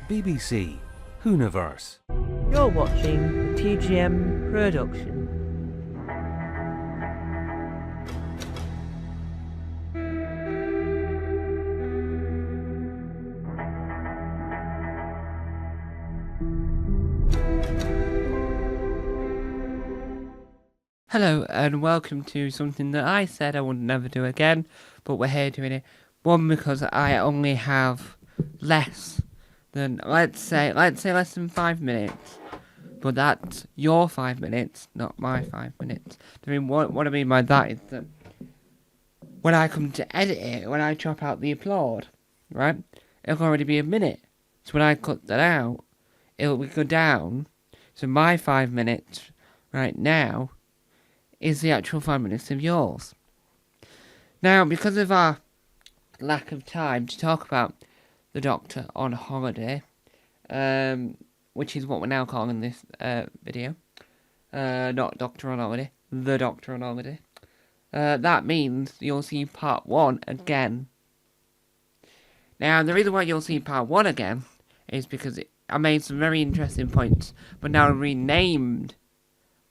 BBC Hooniverse. You're watching the TGM production. Hello and welcome to something that I said I would never do again, but we're here doing it. One, because I only have less than, let's say less than 5 minutes. But that's your 5 minutes, not my 5 minutes. I mean, what I mean by that is that when I come to edit it, when I chop out the applaud, right, it'll already be a minute. So when I cut that out, it'll go down. So my 5 minutes right now is the actual 5 minutes of yours. Now, because of our lack of time to talk about the Doctor on holiday, which is what we're now calling this video, not Doctor on holiday, the Doctor on holiday, that means you'll see part 1 again. Now, the reason why you'll see part 1 again is because I made some very interesting points, but now renamed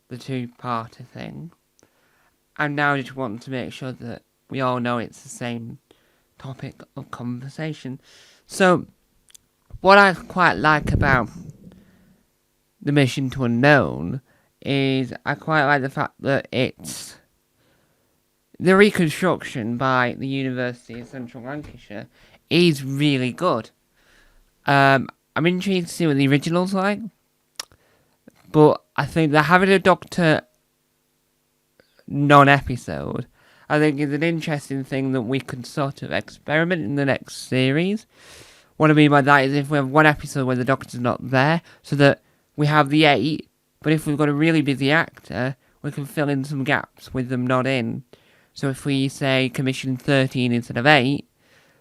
the two-parter thing. And now I just want to make sure that we all know it's the same topic of conversation. So, what I quite like about the Mission to Unknown is I quite like the fact that it's the reconstruction by the University of Central Lancashire is really good. I'm intrigued to see what the original's like, but I think that having a Doctor non-episode, I think is an interesting thing that we could sort of experiment in the next series. What I mean by that is if we have one episode where the Doctor's not there, so that we have the 8, but if we've got a really busy actor, we can fill in some gaps with them not in. So if we say commission 13 instead of 8,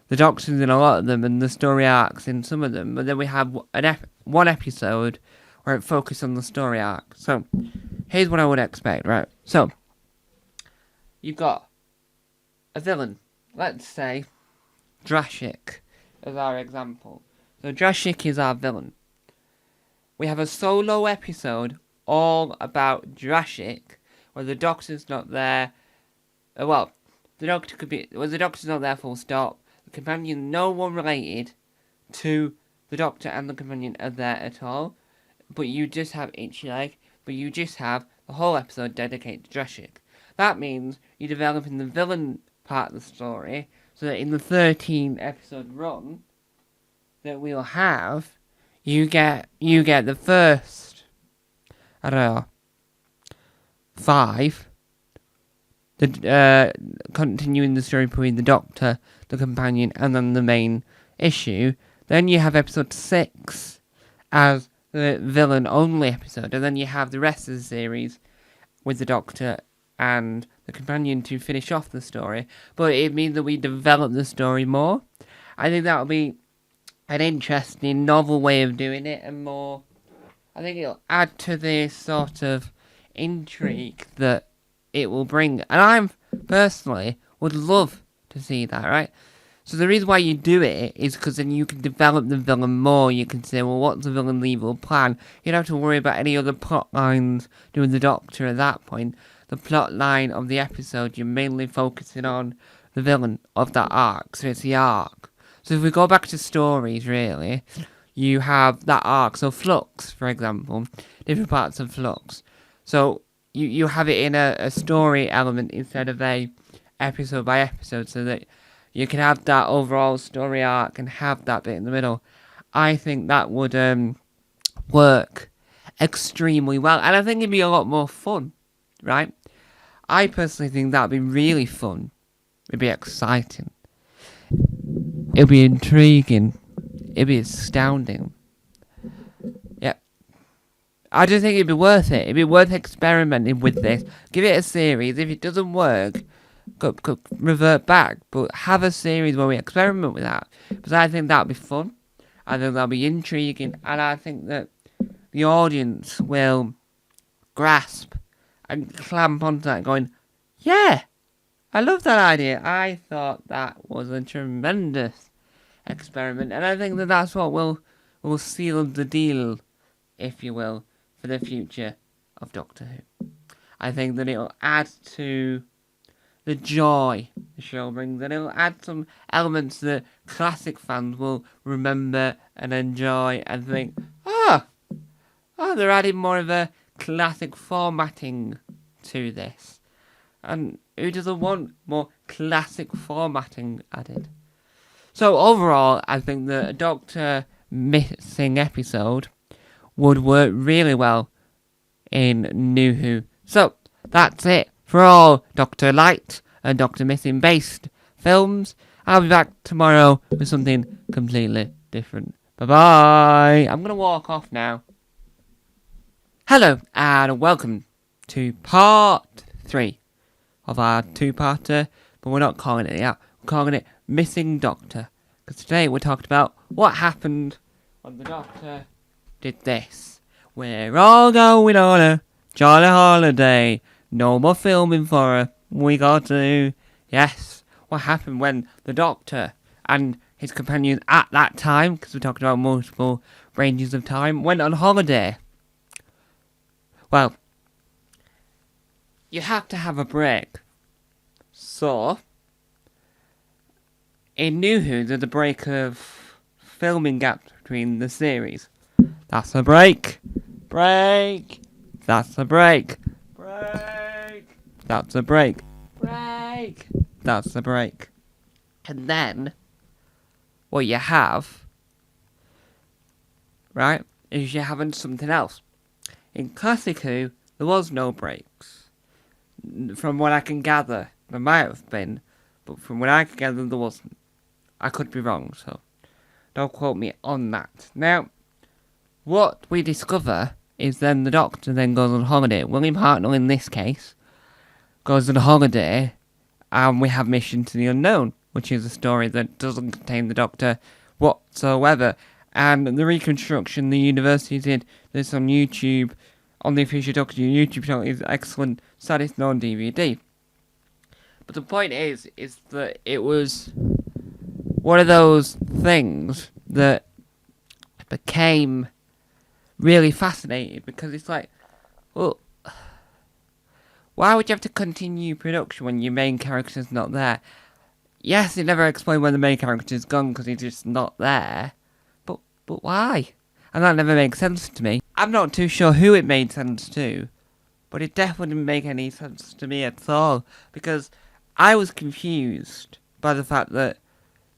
the Doctor's in a lot of them and the story arcs in some of them, but then we have one episode where it focuses on the story arc. So, here's what I would expect, right? So, you've got a villain. Let's say Drashik as our example. So, Drashik is our villain. We have a solo episode all about Drashik, where the Doctor's not there. The Doctor's not there full stop. The companion, no one related to the Doctor and the companion are there at all. But you just have Itchy Leg, but you just have the whole episode dedicated to Drashik. That means you're developing the villain part of the story, so that in the 13 episode run that we'll have, you get the first, 5, continuing the story between the Doctor, the companion, and then the main issue. Then you have episode 6 as the villain-only episode, and then you have the rest of the series with the Doctor and the companion to finish off the story. But it means that we develop the story more. I think that'll be an interesting, novel way of doing it, and more. I think it'll add to the sort of intrigue that it will bring. And I personally would love to see that, right? So the reason why you do it is because then you can develop the villain more. You can say, well, what's the villain's evil plan? You don't have to worry about any other plot lines doing the Doctor at that point. The plot line of the episode, you're mainly focusing on the villain of that arc. So it's the arc. So if we go back to stories, really, you have that arc. So Flux, for example, different parts of Flux. So you have it in a story element instead of a episode by episode, so that you can have that overall story arc and have that bit in the middle. I think that would work extremely well, and I think it'd be a lot more fun, right? I personally think that'd be really fun. It'd be exciting. It'd be intriguing. It'd be astounding. Yep. I just think it'd be worth it. It'd be worth experimenting with this. Give it a series. If it doesn't work, go revert back. But have a series where we experiment with that. Because I think that'd be fun. I think that'll be intriguing. And I think that the audience will grasp and clamp onto that going, yeah, I love that idea. I thought that was a tremendous experiment. And I think that that's what we'll will seal the deal, if you will, for the future of Doctor Who. I think that it'll add to the joy the show brings, and it'll add some elements that classic fans will remember and enjoy and think, they're adding more of a classic formatting to this. And who doesn't want more classic formatting added? So overall, I think that a Doctor missing episode would work really well in New Who. So, that's it for all Doctor Light and Doctor Missing based films. I'll be back tomorrow with something completely different. Bye-bye. I'm going to walk off now. Hello, and welcome to part 3 of our two-parter, but we're not calling it that. We're calling it Missing Doctor. Because today we're talking about what happened when the Doctor did this. We're all going on a jolly holiday. No more filming for a week or two. Yes, what happened when the Doctor and his companions at that time, because we're talking about multiple ranges of time, went on holiday. Well, you have to have a break. So, in New Who, there's a break of filming gaps between the series. That's a break. Break. That's a break. Break. That's a break. Break. That's a break. And then, what you have, right, is you're having something else. In Classic Who, there was no breaks. From what I can gather, there might have been, but from what I can gather, there wasn't. I could be wrong, so don't quote me on that. Now, what we discover is then the Doctor then goes on holiday. William Hartnell, in this case, goes on holiday, and we have Mission to the Unknown, which is a story that doesn't contain the Doctor whatsoever. And the reconstruction the university did this on YouTube, on the official Doctor Who YouTube channel, is excellent, saddest known DVD. But the point is that it was one of those things that became really fascinating, because it's like, well, why would you have to continue production when your main character's not there? Yes, it never explained when the main character's gone because he's just not there, but why? And that never makes sense to me. I'm not too sure who it made sense to, but it definitely didn't make any sense to me at all, because I was confused by the fact that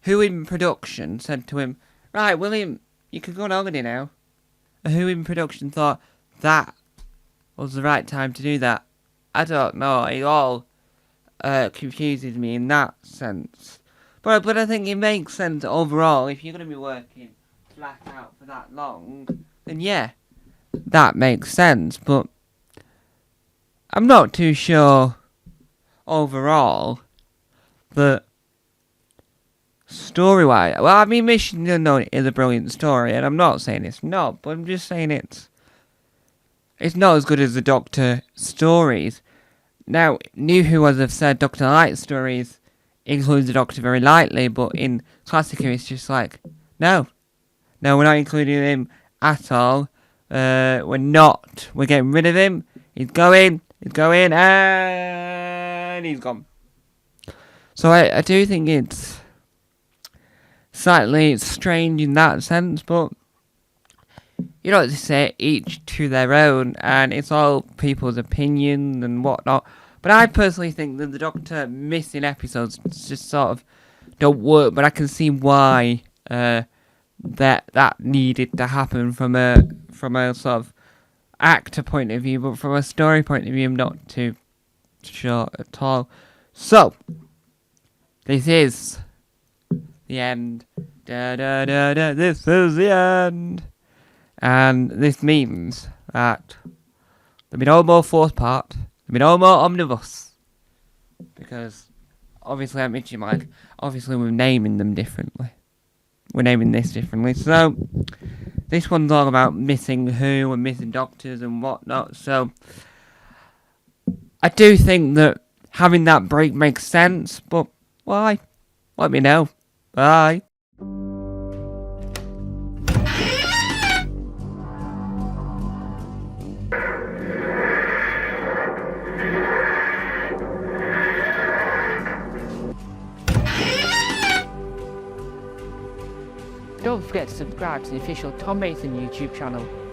who in production said to him, right, William, you can go on holiday now. And who in production thought that was the right time to do that? I don't know. It all confuses me in that sense. But I think it makes sense overall. If you're going to be working flat out for that long, then yeah, that makes sense. But I'm not too sure overall that story-wise, well, I mean, Mission to the Unknown is a brilliant story, and I'm not saying it's not, but I'm just saying it's not as good as the Doctor stories. Now, New Who, as I've said, Doctor Light stories includes the Doctor very lightly, but in Classic Who, it's just like, no, we're not including him at all. We're getting rid of him. He's going, and he's gone. So I do think it's slightly strange in that sense, but you know what they say, each to their own, and it's all people's opinion and whatnot. But I personally think that the Doctor missing episodes just sort of don't work, but I can see why that needed to happen from a sort of actor point of view, but from a story point of view, I'm not too sure at all. So, this is the end. This is the end. And this means that there'll be no more fourth part. There'll be no more omnibus. Because, obviously, I'm itchy, Mike. Obviously, we're naming them differently. We're naming this differently. So, this one's all about missing Who and missing Doctors and whatnot. So, I do think that having that break makes sense. But why? Let me know. Bye. Don't forget to subscribe to the official Tom Mason YouTube channel.